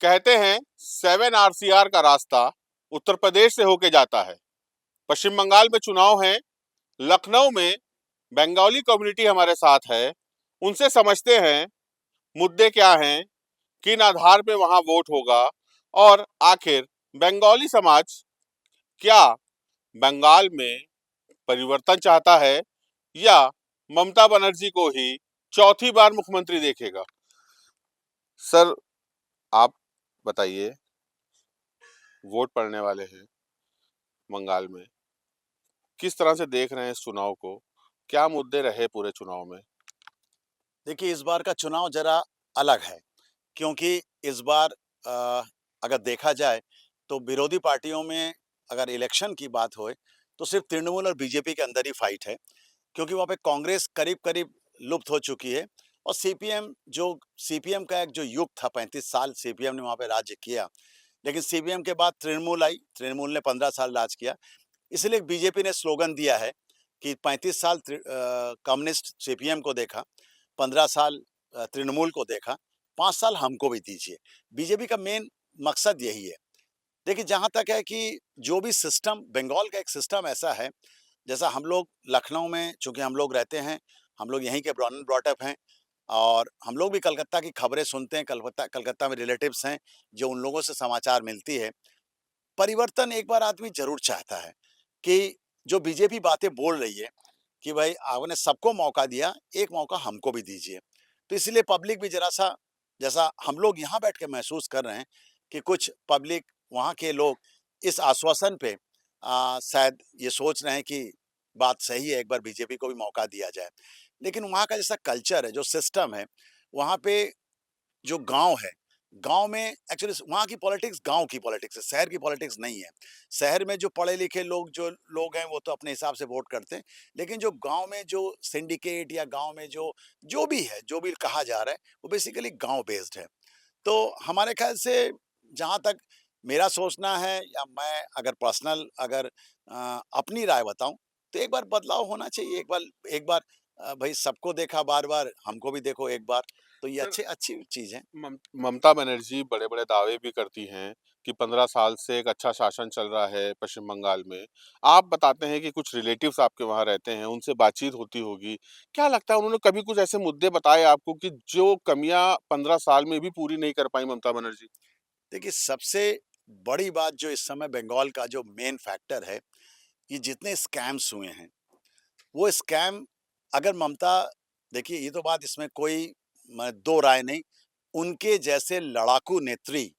कहते हैं 7 RCR का रास्ता उत्तर प्रदेश से होके जाता है। पश्चिम बंगाल में चुनाव है। लखनऊ में बंगाली कम्युनिटी हमारे साथ है। उनसे समझते हैं मुद्दे क्या हैं, किन आधार पे वहां वोट होगा और आखिर बंगाली समाज क्या बंगाल में परिवर्तन चाहता है या ममता बनर्जी को ही चौथी बार मुख्यमंत्री देखेगा। सर, आप बताइए, वोट पड़ने वाले हैं बंगाल में, किस तरह से देख रहे हैं इस चुनाव को? क्या मुद्दे रहे पूरे चुनाव में? देखिए, इस बार का चुनाव ज़रा अलग है, क्योंकि इस बार अ, अगर देखा जाए तो विरोधी पार्टियों में अगर इलेक्शन की बात होए, तो सिर्फ़ तृणमूल और बीजेपी के अंदर ही फाइट है, क्योंकि वहाँ पे कांग्रेस करीब-करीब लुप्त हो चुकी है और सीपीएम का एक जो युग था, 35 साल सीपीएम ने वहाँ पे राज्य किया, लेकिन सीपीएम के बाद तृणमूल आई, तृणमूल ने 15 साल राज किया। इसलिए बीजेपी ने स्लोगन दिया है कि 35 साल कम्युनिस्ट सीपीएम को देखा, 15 साल तृणमूल को देखा, 5 साल हमको भी दीजिए। बीजेपी का मेन मकसद यही है। देखिए, जहाँ तक है कि जो भी सिस्टम बंगाल का एक सिस्टम ऐसा है, जैसा हम लोग लखनऊ में चूँकि हम लोग रहते हैं, हम लोग यहीं के बॉर्न एंड ब्रॉट अप हैं और हम लोग भी कलकत्ता की खबरें सुनते हैं, कलकत्ता कलकत्ता में रिलेटिव्स हैं, जो उन लोगों से समाचार मिलती है। परिवर्तन एक बार आदमी ज़रूर चाहता है कि जो बीजेपी बातें बोल रही है कि भाई आपने सबको मौका दिया, एक मौका हमको भी दीजिए। तो इसलिए पब्लिक भी ज़रा-सा जैसा हम लोग यहाँ बैठ के महसूस कर रहे हैं कि कुछ पब्लिक वहाँ के लोग इस आश्वासन पे शायद ये सोच रहे हैं कि बात सही है, एक बार बीजेपी को भी मौका दिया जाए। लेकिन वहाँ का जैसा कल्चर है, जो सिस्टम है, वहाँ पे जो गाँव है, गाँव में एक्चुअली वहाँ की पॉलिटिक्स गाँव की पॉलिटिक्स है, शहर की पॉलिटिक्स नहीं है। शहर में जो पढ़े-लिखे लोग हैं, वो तो अपने हिसाब से वोट करते हैं, लेकिन जो गाँव में जो सिंडिकेट या गाँव में जो भी है, जो भी कहा जा रहा है, वो बेसिकली गाँव बेस्ड है। तो हमारे ख़्याल से जहाँ तक मेरा सोचना है या मैं अगर पर्सनल अपनी राय बताऊँ, तो एक बार बदलाव होना चाहिए। एक बार भई सबको देखा बार-बार, हमको भी देखो एक बार, तो ये सर, अच्छी चीज़ है। ममता बनर्जी बड़े-बड़े दावे भी करती हैं कि 15 साल से एक अच्छा शासन चल रहा है पश्चिम बंगाल में। आप बताते हैं कि कुछ रिलेटिव्स आपके वहाँ रहते हैं, उनसे बातचीत होती होगी। क्या लगता है, उन्होंने कभी कुछ ऐसे मुद्दे बताए आपको कि जो कमियाँ 15 साल में भी पूरी नहीं कर पाई ममता बनर्जी? देखिए, सबसे बड़ी बात जो इस समय बंगाल का जो मेन फैक्टर है, ये जितने स्कैम्स हुए हैं, वो स्कैम अगर ममता देखिए, ये तो बात इसमें कोई दो राय नहीं, उनके जैसे लड़ाकू नेत्री,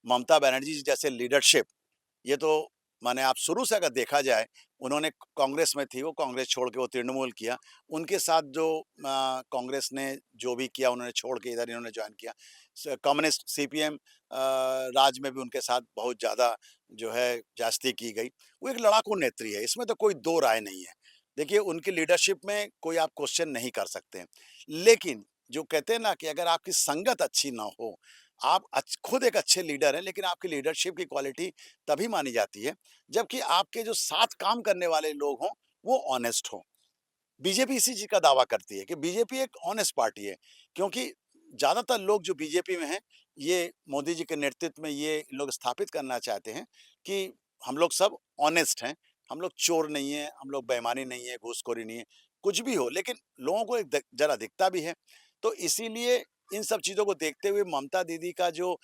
ममता बनर्जी जी जैसे लीडरशिप, ये तो माने आप शुरू से अगर देखा जाए, उन्होंने कांग्रेस में थी, वो कांग्रेस छोड़ के वो तृणमूल किया। उनके साथ जो कांग्रेस ने जो भी किया, उन्होंने छोड़ के इधर इन्होंने जॉइन किया। कम्युनिस्ट सीपीएम राज में भी उनके साथ बहुत ज़्यादा जो है जास्ती की गई। वो एक लड़ाकू नेत्री है, इसमें तो कोई दो राय नहीं है। देखिए, उनकी लीडरशिप में कोई आप क्वेश्चन नहीं कर सकते हैं। लेकिन जो कहते हैं ना कि अगर आपकी संगत अच्छी ना हो, आप खुद एक अच्छे लीडर हैं, लेकिन आपकी लीडरशिप की क्वालिटी तभी मानी जाती है, जबकि आपके जो साथ काम करने वाले लोग हों, वो ऑनेस्ट हों। बीजेपी इसी चीज़ का दावा करती है कि बीजेपी एक ऑनेस्ट पार्टी है, क्योंकि ज़्यादातर लोग जो बीजेपी में हैं, ये मोदी जी के नेतृत्व में ये लोग स्थापित करना चाहते हैं कि हम लोग सब ऑनेस्ट हैं, हम लोग चोर नहीं हैं, हम लोग बेईमानी नहीं है, घूसखोरी नहीं है, कुछ भी हो, लेकिन लोगों को एक ज़रा दिखता भी है। तो इसीलिए इन सब चीज़ों को देखते हुए ममता दीदी का जो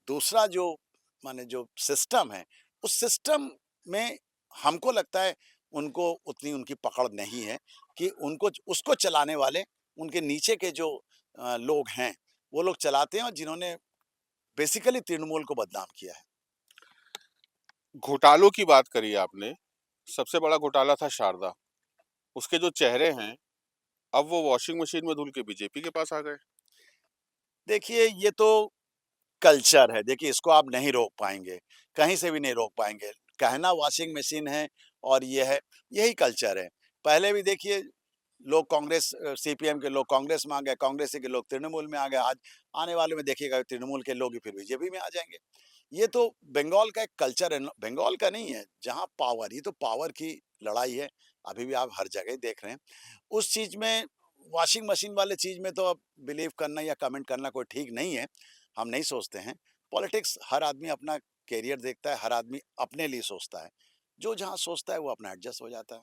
दूसरा जो माने जो सिस्टम है, उस सिस्टम में हमको लगता है उनको उतनी उनकी पकड़ नहीं है कि उनको उसको चलाने वाले उनके नीचे के जो लोग हैं, वो लोग चलाते हैं और जिन्होंने बेसिकली तृणमूल को बदनाम किया है। घोटालों की बात करी आपने, सबसे बड़ा घोटाला था शारदा। उसके जो चेहरे हैं, अब वो वॉशिंग मशीन में धुल के बीजेपी के पास आ गए। देखिए, ये तो कल्चर है, देखिए इसको आप नहीं रोक पाएँगे, कहीं से भी नहीं रोक पाएँगे। कहना वॉशिंग मशीन है और ये है, यही कल्चर है। पहले भी देखिए लोग सीपीएम के लोग कांग्रेस में आ गए, कांग्रेसी के लोग तृणमूल में आ गए, आज आने वाले में देखिएगा तृणमूल के लोग ही फिर बीजेपी में आ जाएँगे। ये तो बंगाल का एक कल्चर है, बंगाल का नहीं है, जहाँ पावर ये तो पावर की लड़ाई है, अभी भी आप हर जगह देख रहे हैं। उस चीज़ में वॉशिंग मशीन वाले चीज़ में तो अब बिलीव करना या कमेंट करना कोई ठीक नहीं है। हम नहीं सोचते हैं। पॉलिटिक्स हर आदमी अपना करियर देखता है, हर आदमी अपने लिए सोचता है। जो जहाँ सोचता है वो अपना एडजस्ट हो जाता है।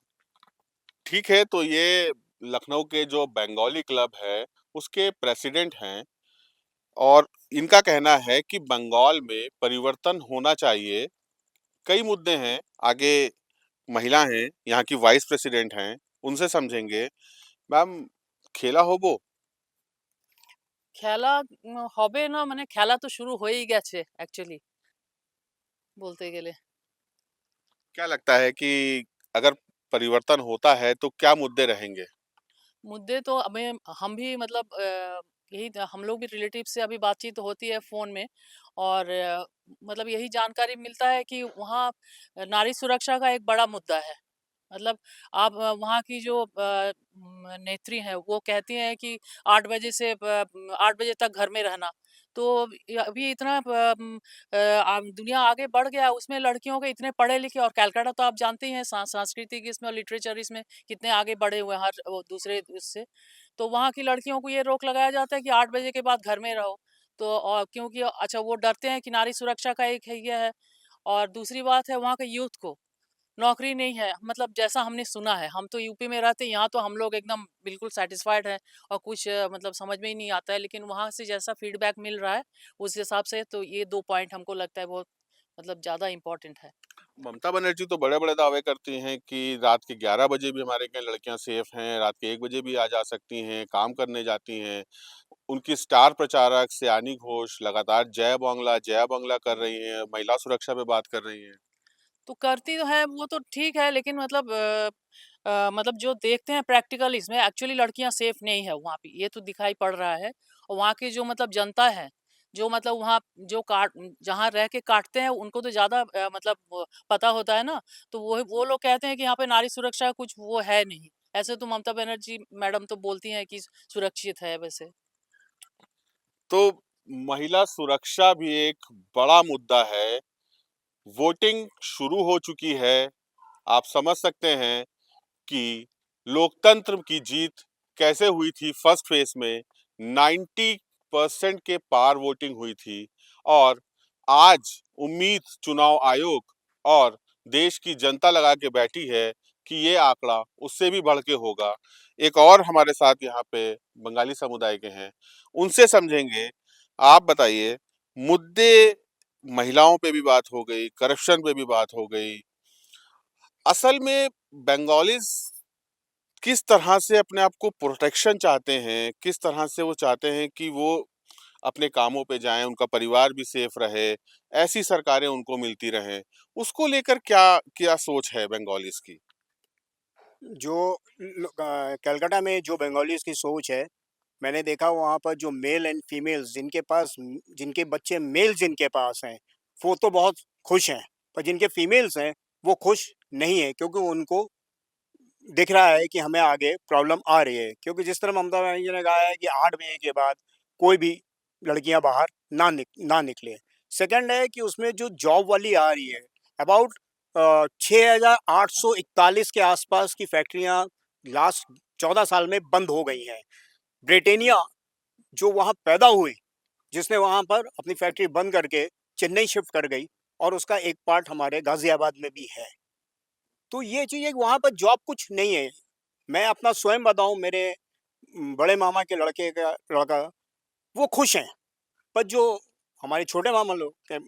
ठीक है, तो ये लखनऊ के जो बंगाली क्लब है, उसके प्रेसिडेंट हैं और इनका कहना है कि बंगाल में परिवर्तन होना चाहिए। कई मुद्दे हैं, आगे महिला हैं, यहाँ की वाइस प्रेसिडेंट हैं, उनसे समझेंगे। मैम, खेला होबो? খেলা হবে না মানে খেলা তো শুরু হয়েই গেছে অ্যাকচুয়ালি বলতে গেলে। क्या लगता है कि अगर परिवर्तन होता है तो क्या मुद्दे रहेंगे? मुद्दे तो हमें हम भी मतलब यही हम लोग भी रिलेटिव से अभी बातचीत होती है फ़ोन में और मतलब यही जानकारी मिलता है कि वहाँ नारी सुरक्षा का एक बड़ा मुद्दा है। मतलब आप वहाँ की जो नेत्री हैं वो कहती हैं कि 8 बजे से 8 बजे तक घर में रहना। तो अभी इतना दुनिया आगे बढ़ गया उसमें लड़कियों के इतने पढ़े लिखे और कलकत्ता तो आप जानते ही हैं सांस्कृतिक इसमें और लिटरेचर इसमें कितने आगे बढ़े हुए हैं हर वो दूसरे उससे। तो वहाँ की लड़कियों को ये रोक लगाया जाता है कि 8 बजे के बाद घर में रहो। तो और क्योंकि अच्छा वो डरते हैं कि नारी सुरक्षा का एक है ये है और दूसरी बात है वहाँ के यूथ को नौकरी नहीं है मतलब जैसा हमने सुना है हम तो यूपी में रहते हैं यहाँ तो हम लोग एकदम बिल्कुल सेटिस्फाइड हैं और कुछ मतलब समझ में ही नहीं आता है लेकिन वहाँ से जैसा फीडबैक मिल रहा है उस हिसाब से तो ये 2 पॉइंट हमको लगता है बहुत मतलब ज़्यादा इम्पोर्टेंट है। ममता बनर्जी तो बड़े-बड़े दावे करती हैं कि रात के 11 बजे भी हमारे यहाँ लड़कियां सेफ हैं, रात के 1 बजे भी आ जा सकती हैं, काम करने जाती हैं। उनकी स्टार प्रचारक सयानी घोष लगातार जय बांग्ला कर रही हैं, महिला सुरक्षा पे बात कर रही हैं। तो करती तो है वो तो ठीक है लेकिन मतलब मतलब जो देखते हैं प्रैक्टिकल इसमें एक्चुअली लड़कियां सेफ नहीं है वहाँ पे ये तो दिखाई पड़ रहा है और वहाँ की जो मतलब जनता है जो मतलब वहाँ जो काट जहाँ रह के काटते हैं उनको तो ज्यादा मतलब पता होता है ना तो वो लोग कहते हैं कि यहाँ पे नारी सुरक्षा कुछ वो है नहीं। ऐसे तो ममता बनर्जी मैडम तो बोलती हैं कि सुरक्षित है वैसे। तो महिला सुरक्षा भी एक बड़ा मुद्दा है। वोटिंग शुरू हो चुकी है। आप समझ सकते हैं कि लोकतंत्र की जीत कैसे हुई थी फर्स्ट फेज में 90% के पार वोटिंग हुई थी और आज उम्मीद चुनाव आयोग और देश की जनता लगा के बैठी है कि ये आंकड़ा उससे भी बढ़ के होगा। एक और हमारे साथ यहाँ पे बंगाली समुदाय के हैं, उनसे समझेंगे। आप बताइए, मुद्दे महिलाओं पे भी बात हो गई, करप्शन पे भी बात हो गई। असल में बंगालीज किस तरह से अपने आप को प्रोटेक्शन चाहते हैं, किस तरह से वो चाहते हैं कि वो अपने कामों पे जाएं, उनका परिवार भी सेफ रहे, ऐसी सरकारें उनको मिलती रहें, उसको लेकर क्या क्या सोच है बंगालीज की? जो कलकत्ता में जो बंगालीज़ की सोच है, मैंने देखा वहाँ पर जो मेल एंड फीमेल्स जिनके बच्चे मेल जिनके पास हैं, वो तो बहुत खुश हैं, पर जिनके फीमेल्स हैं, वो खुश नहीं हैं क्योंकि उनको दिख रहा है कि हमें आगे प्रॉब्लम आ रही है। क्योंकि जिस तरह ममता बनर्जी ने कहा है कि 8 बजे के बाद कोई भी लड़कियाँ बाहर ना निकलें। सेकंड है कि उसमें जो जॉब वाली आ रही है, अबाउट 6,841 के आसपास की फैक्ट्रियाँ लास्ट 14 साल में बंद हो गई हैं। ब्रिटेनिया जो वहाँ पैदा हुई, जिसने वहाँ पर अपनी फैक्ट्री बंद करके चेन्नई शिफ्ट कर गई और उसका एक पार्ट हमारे गाज़ियाबाद में भी है। तो ये चीज़ है कि वहाँ पर जॉब कुछ नहीं है। मैं अपना स्वयं बताऊँ, मेरे बड़े मामा के लड़के का लड़का, वो खुश हैं, पर जो हमारे छोटे मामा लोग के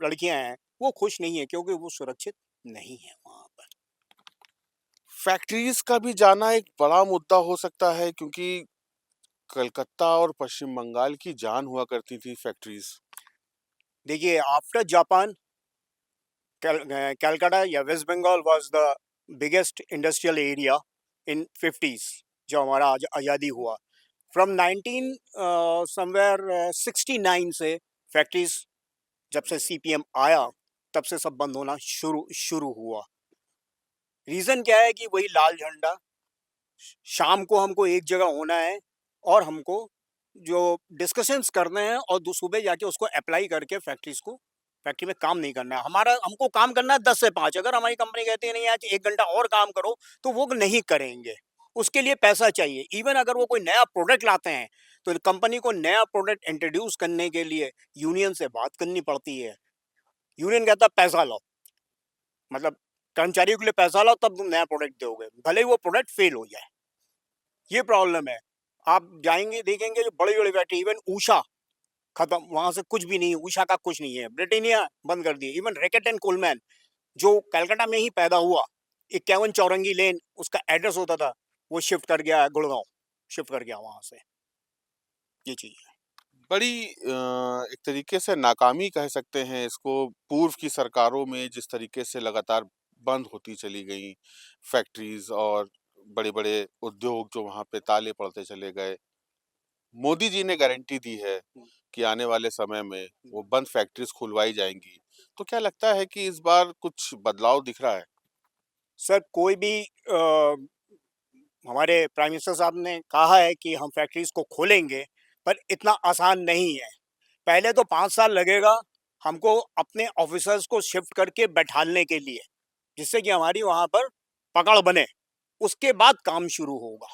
लड़कियां हैं, वो खुश नहीं है क्योंकि वो सुरक्षित नहीं है वहाँ पर। फैक्ट्रीज का भी जाना एक बड़ा मुद्दा हो सकता है क्योंकि कलकत्ता और पश्चिम बंगाल की जान हुआ करती थी फैक्ट्रीज। देखिए, आफ्टर जापान, कलकत्ता या West Bengal was the biggest industrial area in 50s जो हमारा आज़ादी हुआ। फ्रॉम 19 समवेयर 69 से फैक्ट्रीज, जब से सीपीएम आया, तब से सब बंद होना शुरू शुरू हुआ। रीज़न क्या है कि वही लाल झंडा, शाम को हमको एक जगह होना है और हमको जो डिस्कशंस करने हैं और सुबह जाके उसको अप्लाई करके फैक्ट्री में काम नहीं करना है। हमको काम करना है 10 से 5। अगर हमारी कंपनी कहती है नहीं आज 1 घंटा और काम करो, तो वो नहीं करेंगे। उसके लिए पैसा चाहिए। इवन अगर वो कोई नया प्रोडक्ट लाते हैं तो कंपनी को नया प्रोडक्ट इंट्रोड्यूस करने के लिए यूनियन से बात करनी पड़ती है। यूनियन कहता है पैसा लाओ, मतलब कर्मचारियों के लिए पैसा लाओ तब तुम नया प्रोडक्ट दोगे, भले ही वो प्रोडक्ट फेल हो जाए। ये प्रॉब्लम है। आप जाएंगे देखेंगे जो बड़ी बड़ी फैक्ट्री, इवन ऊषा खत्म, वहां से कुछ भी नहीं, ऊषा का कुछ नहीं है। ब्रिटानिया बंद कर दिए। इवन रैकेट एंड कोलमैन जो कलकत्ता में ही पैदा हुआ, 51 चौरंगी लेन उसका एड्रेस होता था, वो शिफ्ट कर गया गुड़गांव, शिफ्ट कर गया वहां से। ये चीज है। बड़ी एक तरीके से नाकामी कह सकते हैं इसको। पूर्व की सरकारों में जिस तरीके से लगातार बंद होती चली गई फैक्ट्रीज और बड़े-बड़े उद्योग जो वहाँ पे ताले पड़ते चले गए। मोदी जी ने गारंटी दी है कि आने वाले समय में वो बंद फैक्ट्रीज खुलवाई जाएंगी। तो क्या लगता है कि इस बार कुछ बदलाव दिख रहा है? सर कोई भी हमारे प्राइम मिनिस्टर साहब ने कहा है कि हम फैक्ट्रीज को खोलेंगे, पर इतना आसान नहीं है। पहले तो 5 साल लगेगा हमको अपने ऑफिसर्स को शिफ्ट करके बैठालने के लिए, जिससे कि हमारी वहां पर पकड़ बने। उसके बाद काम शुरू होगा,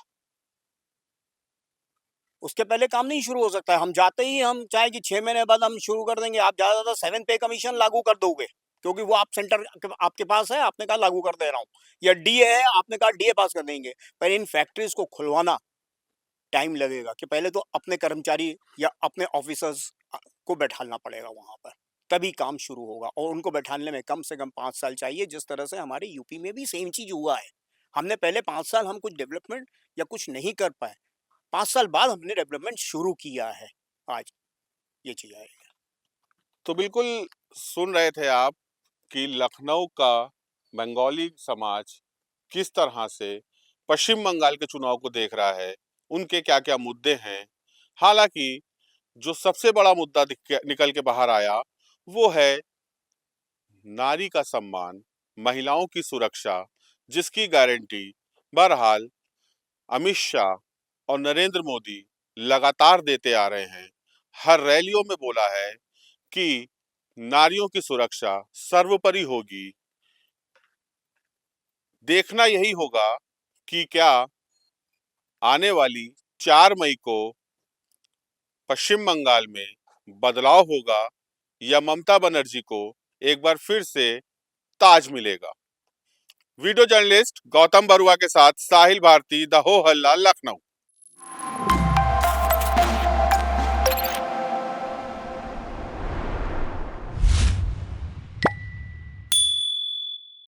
उसके पहले काम नहीं शुरू हो सकता है। हम जाते ही हम चाहे कि 6 महीने बाद हम शुरू कर देंगे, आप ज्यादा ज्यादा 7 पे कमीशन लागू कर दोगे, क्योंकि वो आप सेंटर आपके पास है, आपने कहा लागू कर दे रहा हूँ, या डीए है आपने कहा डीए पास कर देंगे। पर इन फैक्ट्रीज को खुलवाना टाइम लगेगा कि पहले तो अपने कर्मचारी या अपने ऑफिसर्स को बैठालना पड़ेगा वहां पर, तभी काम शुरू होगा। और उनको बैठाने में कम से कम 5 साल चाहिए, जिस तरह से हमारे यूपी में भी सेम चीज हुआ है। हमने पहले 5 साल हम कुछ डेवलपमेंट या कुछ नहीं कर पाए, 5 साल बाद हमने डेवलपमेंट शुरू किया है आज। ये चीज है। तो बिल्कुल सुन रहे थे आप कि लखनऊ का बंगाली समाज किस तरह से पश्चिम बंगाल के चुनाव को देख रहा है, उनके क्या-क्या मुद्दे हैं। हालांकि जो सबसे बड़ा मुद्दा निकल के बाहर आया वो है नारी का सम्मान, महिलाओं की सुरक्षा, जिसकी गारंटी बहरहाल अमित शाह और नरेंद्र मोदी लगातार देते आ रहे हैं। हर रैलियों में बोला है कि नारियों की सुरक्षा सर्वोपरि होगी। देखना यही होगा कि क्या आने वाली 4 मई को पश्चिम बंगाल में बदलाव होगा या ममता बनर्जी को एक बार फिर से ताज मिलेगा। वीडियो जर्नलिस्ट गौतम बरुआ के साथ साहिल भारती, द हो हल्ला, लखनऊ।